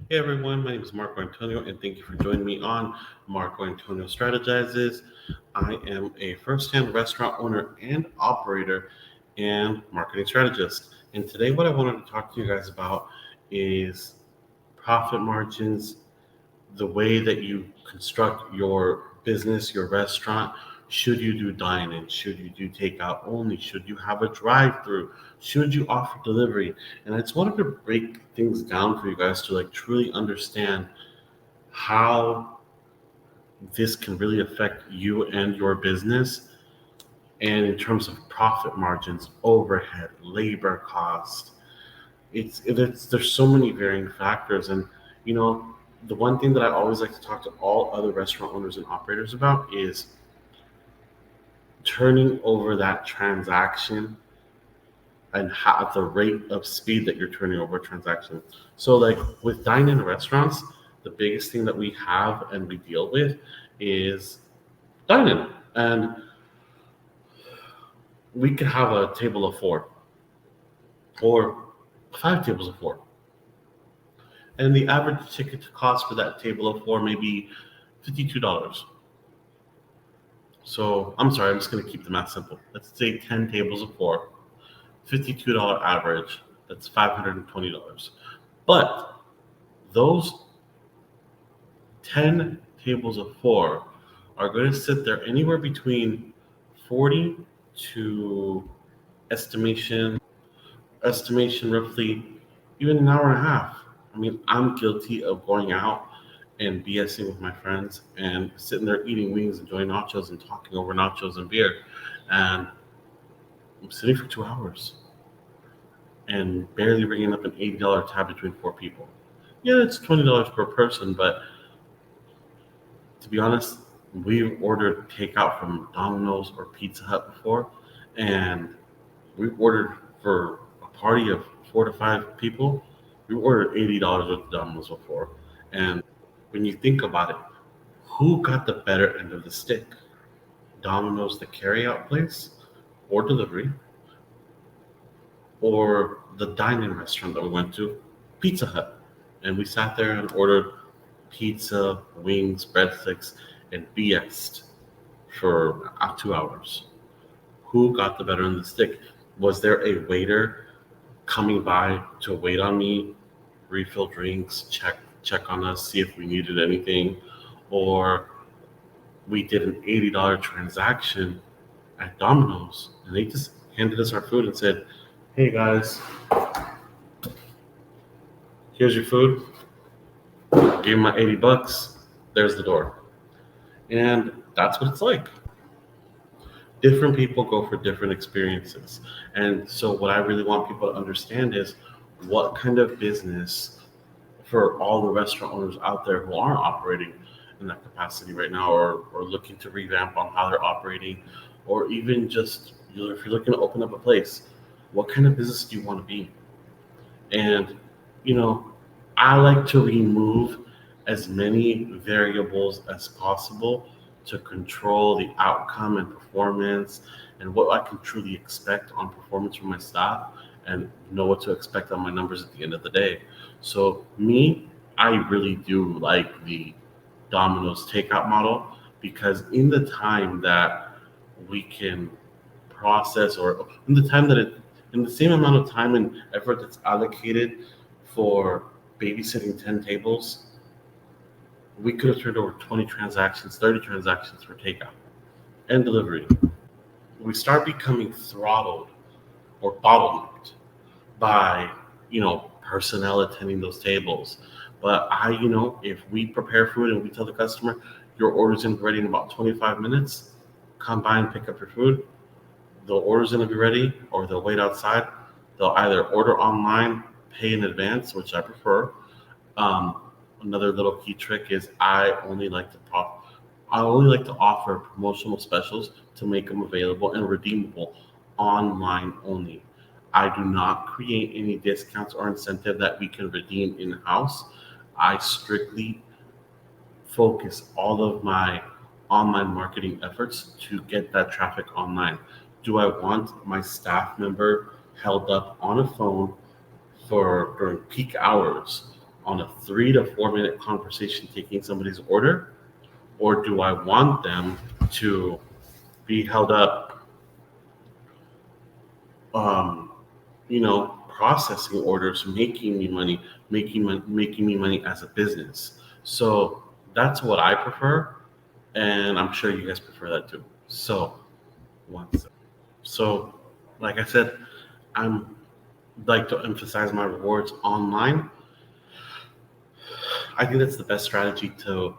Hey everyone, my name is Marco Antonio, and thank you for joining me on Marco Antonio Strategizes. I am a first hand restaurant owner and operator and marketing strategist. And today, what I wanted to talk to you guys about is profit margins, the way that you construct your business, your restaurant. Should you do dine in? Should you do takeout only? Should you have a drive through? Should you offer delivery? And I just wanted to break things down for you guys to like truly understand how this can really affect you and your business, and in terms of profit margins, overhead, labor cost. There's so many varying factors. And you know the one thing that I always like to talk to all other restaurant owners and operators about is turning over that transaction and at the rate of speed that you're turning over a transaction. So like with dine-in restaurants, the biggest thing that we have and we deal with is dine-in. And we could have a table of four or five tables of four. And the average ticket cost for that table of four may be $52. So I'm sorry, I'm just going to keep the math simple. Let's say 10 tables of four, $52 average. That's $520. But those 10 tables of four are going to sit there anywhere between 40 to estimation roughly even an hour and a half. I mean, I'm guilty of going out and BSing with my friends and sitting there eating wings, enjoying nachos, and talking over nachos and beer. And I'm sitting for 2 hours and barely bringing up an $80 tab between four people. Yeah, it's $20 per person, but to be honest, we've ordered takeout from Domino's or Pizza Hut before, and we've ordered for a party of 4 to 5 people. We ordered $80 worth of Domino's before, and when you think about it, who got the better end of the stick? Domino's, the carryout place, or delivery, or the dine-in restaurant that we went to, Pizza Hut, and we sat there and ordered pizza, wings, breadsticks, and BS'd for 2 hours. Who got the better end of the stick? Was there a waiter coming by to wait on me, refill drinks, check on us, see if we needed anything, or we did an $80 transaction at Domino's and they just handed us our food and said, "Hey guys, here's your food. Give me my $80. There's the door." And that's what it's like. Different people go for different experiences. And so, what I really want people to understand is what kind of business, for all the restaurant owners out there who aren't operating in that capacity right now, or looking to revamp on how they're operating, or even just if you're looking to open up a place, what kind of business do you want to be? And, you know, I like to remove as many variables as possible to control the outcome and performance and what I can truly expect on performance from my staff and know what to expect on my numbers at the end of the day. So, me, I really do like the Domino's takeout model because in the time that we can process, or in the time that in the same amount of time and effort that's allocated for babysitting 10 tables, we could have turned over 20 transactions, 30 transactions for takeout and delivery. We start becoming throttled or bottlenecked by, personnel attending those tables. But if we prepare food and we tell the customer, your order's going to be ready in about 25 minutes, come by and pick up your food, the order's going to be ready, or they'll wait outside. They'll either order online, pay in advance, which I prefer. Um, Another little key trick is I only like to offer promotional specials to make them available and redeemable online only. I do not create any discounts or incentive that we can redeem in house. I strictly focus all of my online marketing efforts to get that traffic online. Do I want my staff member held up on a phone for during peak hours on a 3 to 4 minute conversation taking somebody's order, or do I want them to be held up, um, processing orders, making me money, making me money as a business? So that's what I prefer, and I'm sure you guys prefer that too. So once, so like I said, I'm like to emphasize my rewards online. I think that's the best strategy to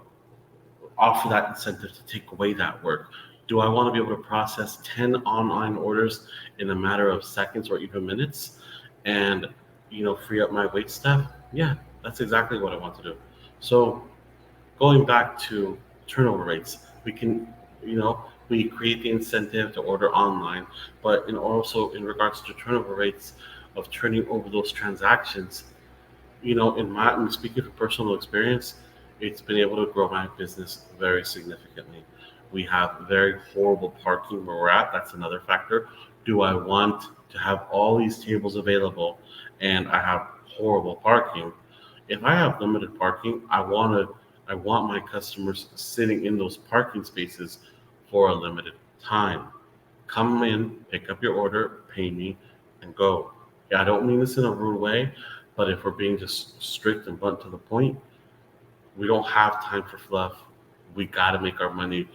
offer that incentive to take away that work. Do I want to be able to process 10 online orders in a matter of seconds or even minutes and free up my wait staff? Yeah, that's exactly what I want to do. So going back to turnover rates, we can, we create the incentive to order online, but also in regards to turnover rates of turning over those transactions, in speaking from personal experience, it's been able to grow my business very significantly. We have very horrible parking where we're at. That's another factor. Do I want to have all these tables available and I have horrible parking? If I have limited parking, I want my customers sitting in those parking spaces for a limited time. Come in, pick up your order, pay me, and go. Yeah, I don't mean this in a rude way, but if we're being just strict and blunt to the point, we don't have time for fluff. We got to make our money.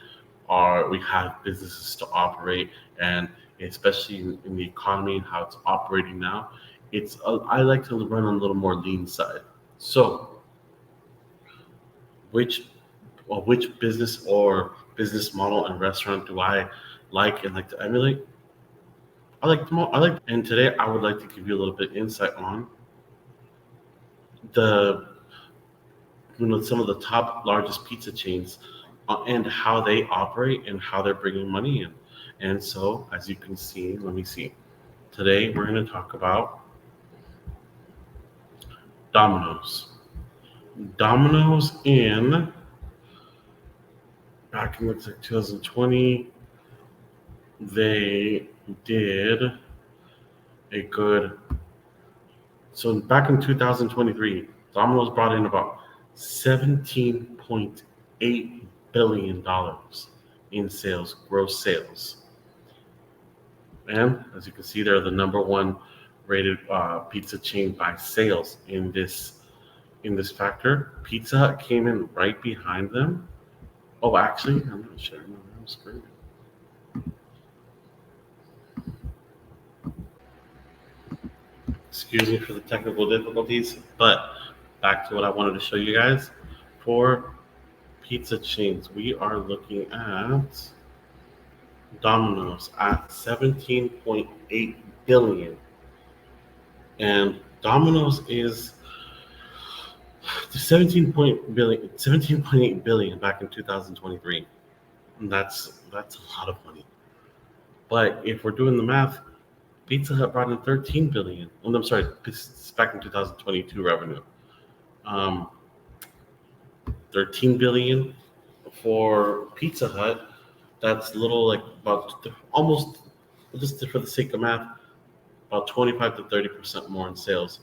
We have businesses to operate, and especially in the economy and how it's operating now, I like to run on a little more lean side. So, which which business or business model and restaurant do I like and like to emulate? And today I would like to give you a little bit insight on the some of the top largest pizza chains, and how they operate and how they're bringing money in. And so, as you can see, let me see. Today we're going to talk about Domino's. Domino's in back in looks like 2020, they did a good. So back in 2023, Domino's brought in about $17.8 billion in sales, gross sales. And as you can see, they're the number one rated pizza chain by sales in this factor. Pizza Hut came in right behind them. Oh, actually, I'm not sure. No, I'm screwed. Excuse me for the technical difficulties, but back to what I wanted to show you guys. For pizza chains, we are looking at Domino's at 17.8 billion, and Domino's is 17.8 billion back in 2023. And that's a lot of money. But if we're doing the math, Pizza Hut brought in 13 billion. Oh, I'm sorry, it's back in 2022 revenue. 13 billion for Pizza Hut. That's a little like about almost, just for the sake of math, about 25 to 30% more in sales,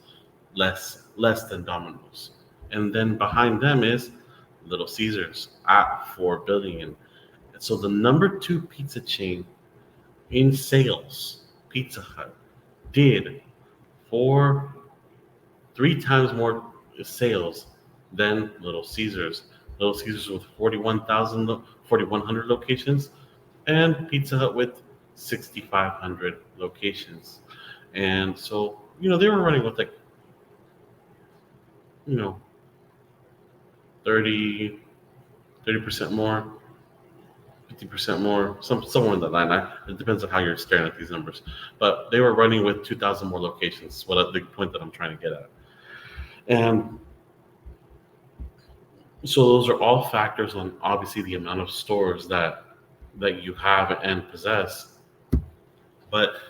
less than Domino's. And then behind them is Little Caesars at 4 billion. And so the number 2 pizza chain in sales, Pizza Hut, did 3 times more sales than Little Caesars. Little Caesars with 4,100 locations, and Pizza Hut with 6,500 locations. And so, they were running with like, 30% more, 50% more, somewhere in that line. It depends on how you're staring at these numbers. But they were running with 2,000 more locations. The point that I'm trying to get at. And so those are all factors on obviously the amount of stores that you have and possess. But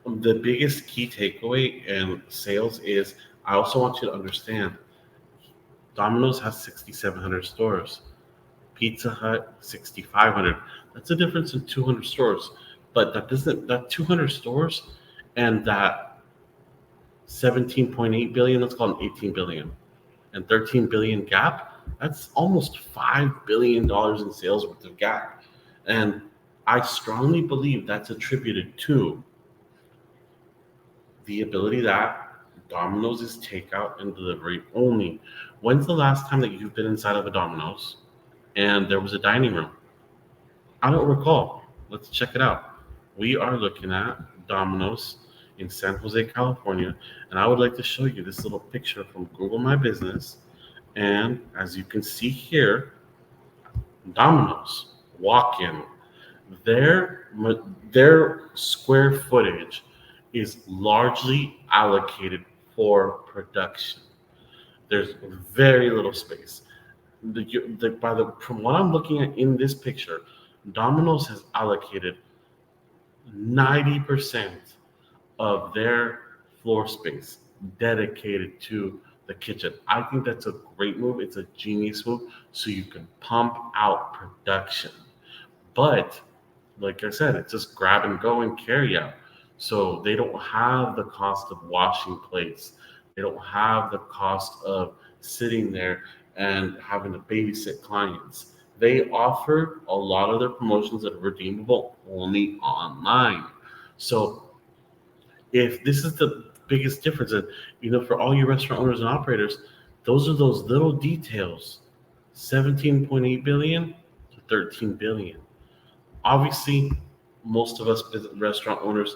the biggest key takeaway in sales is, I also want you to understand, Domino's has 6,700 stores. Pizza Hut, 6,500. That's a difference in 200 stores. But that 200 stores and that 17.8 billion, let's call it 18 billion. and 13 billion gap, that's almost $5 billion in sales worth of gap. And I strongly believe that's attributed to the ability that Domino's is takeout and delivery only. When's the last time that you've been inside of a Domino's and there was a dining room? I don't recall. Let's check it out. We are looking at Domino's in San Jose, California, and I would like to show you this little picture from Google My Business. And as you can see here, Domino's walk-in, their their square footage is largely allocated for production. There's very little space. From what I'm looking at in this picture, Domino's has allocated 90% of their floor space dedicated to the kitchen. I think that's a great move. It's a genius move so you can pump out production. But like I said, it's just grab and go and carry out. So they don't have the cost of washing plates. They don't have the cost of sitting there and having to babysit clients. They offer a lot of their promotions that are redeemable only online. So if this is the biggest difference, and for all your restaurant owners and operators, those are those little details. 17.8 billion to 13 billion. Obviously, most of us restaurant owners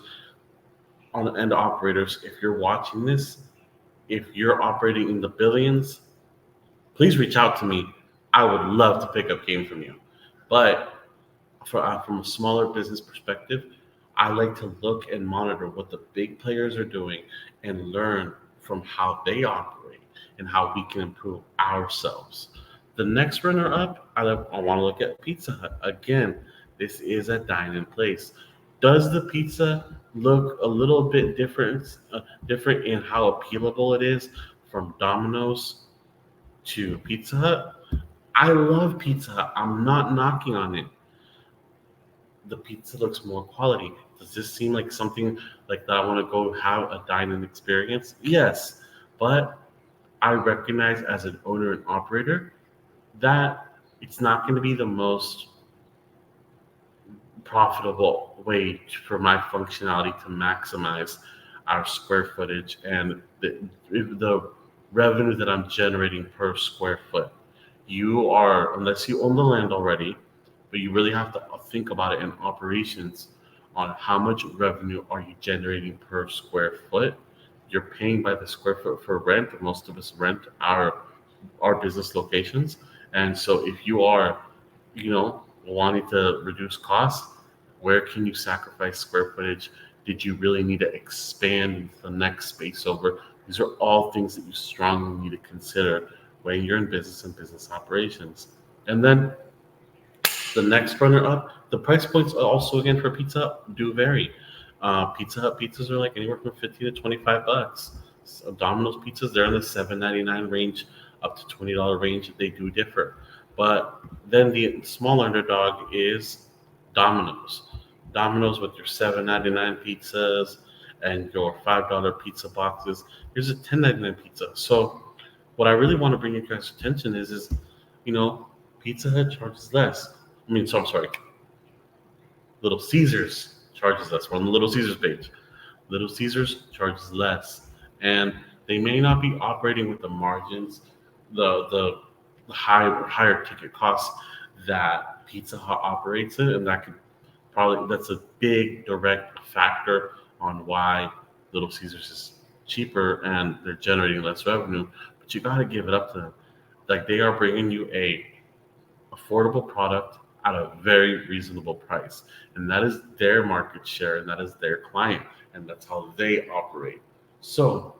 and operators, if you're watching this, if you're operating in the billions, please reach out to me. I would love to pick up game from you. But from a smaller business perspective, I like to look and monitor what the big players are doing and learn from how they operate and how we can improve ourselves. The next runner up, I want to look at Pizza Hut. Again, this is a dine-in place. Does the pizza look a little bit different in how appealable it is from Domino's to Pizza Hut? I love Pizza Hut. I'm not knocking on it. The pizza looks more quality. Does this seem like something like that I want to go have a dine-in experience? Yes, but I recognize as an owner and operator that it's not going to be the most profitable way for my functionality to maximize our square footage and the revenue that I'm generating per square foot. Unless you own the land already, but you really have to think about it in operations on how much revenue are you generating per square foot. You're paying by the square foot for rent. Most of us rent our business locations. And so if you are, wanting to reduce costs, where can you sacrifice square footage? Did you really need to expand into the next space over? These are all things that you strongly need to consider when you're in business and business operations. And then the next runner up, the price points also again for pizza do vary. Pizza Hut pizzas are like anywhere from 50 to 25 bucks. So Domino's pizzas, they're in the $7.99 range up to $20 range. They do differ. But then the small underdog is Domino's. Domino's with your $7.99 pizzas and your $5 pizza boxes. Here's a $10.99 pizza. So what I really want to bring your guys' attention is Pizza Hut charges less. I'm sorry. Little Caesars charges less. We're on the Little Caesars page. Little Caesars charges less. And they may not be operating with the margins, the higher ticket costs that Pizza Hut operates in, and that's a big direct factor on why Little Caesars is cheaper and they're generating less revenue. But you got to give it up to them. Like, they are bringing you a affordable product at a very reasonable price, and that is their market share, and that is their client, and that's how they operate. So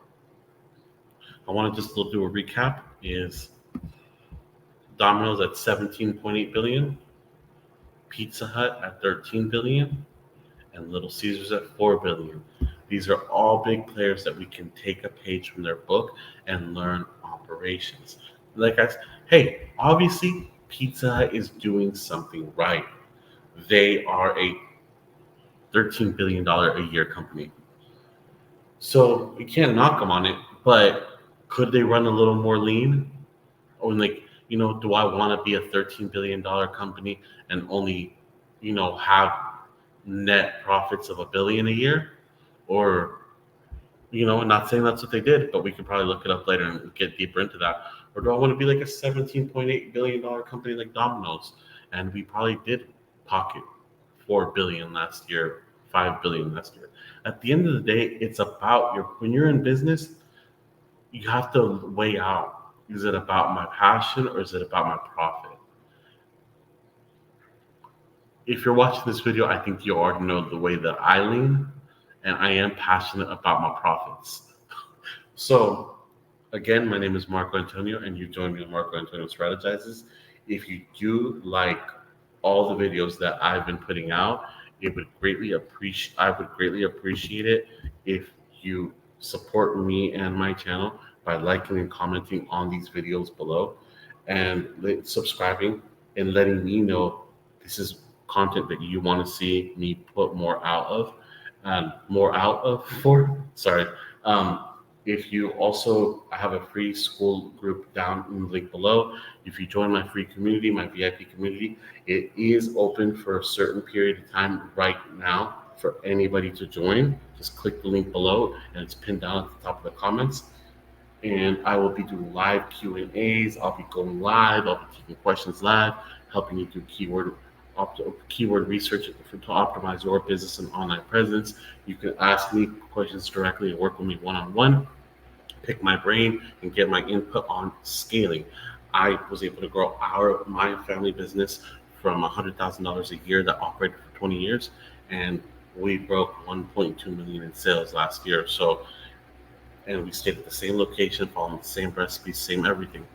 I want to just do a recap. Is Domino's at 17.8 billion, Pizza Hut at 13 billion, and Little Caesars at 4 billion. These are all big players that we can take a page from their book and learn operations. Hey, obviously Pizza Hut is doing something right. They are a $13 billion a year company. So we can't knock them on it, but Could they run a little more lean? Or like, do I want to be a $13 billion company and only, have net profits of $1 billion a year? Or, not saying that's what they did, but we could probably look it up later and get deeper into that. Or do I want to be like a $17.8 billion company like Domino's? And we probably did pocket 4 billion last year, 5 billion last year. At the end of the day, it's about when you're in business, you have to weigh out, is it about my passion or is it about my profit? If you're watching this video, I think you already know the way that I lean, and I am passionate about my profits. So, again, my name is Marco Antonio, and you joined me on Marco Antonio Strategizes. If you do like all the videos that I've been putting out, I would greatly appreciate it if you support me and my channel by liking and commenting on these videos below, and subscribing and letting me know this is content that you want to see me put more out of for. Sorry. Um, if you also, I have a free school group down in the link below. If you join my free community, my VIP community, it is open for a certain period of time right now for anybody to join. Just click the link below, and it's pinned down at the top of the comments. And I will be doing live Q&As. I'll be going live. I'll be taking questions live, helping you do keyword research to optimize your business and online presence. You can ask me questions directly and work with me one-on-one, pick my brain, and get my input on scaling. I was able to grow my family business from $100,000 a year that operated for 20 years, and we broke 1.2 million in sales last year. So, and we stayed at the same location, following the same recipes, same everything.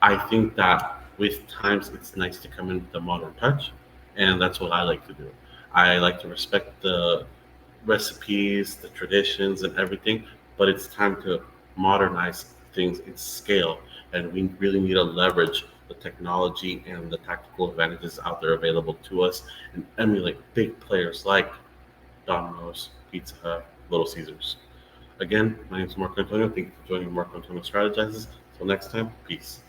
I think that with times it's nice to come in with a modern touch, and that's what I like to do. I like to respect the recipes, the traditions, and everything, but it's time to modernize things in scale, and we really need to leverage the technology and the tactical advantages out there available to us and emulate big players like Domino's, Pizza Hut, Little Caesars. Again, my name is Marco Antonio. Thank you for joining Marco Antonio Strategizes. Until next time, peace.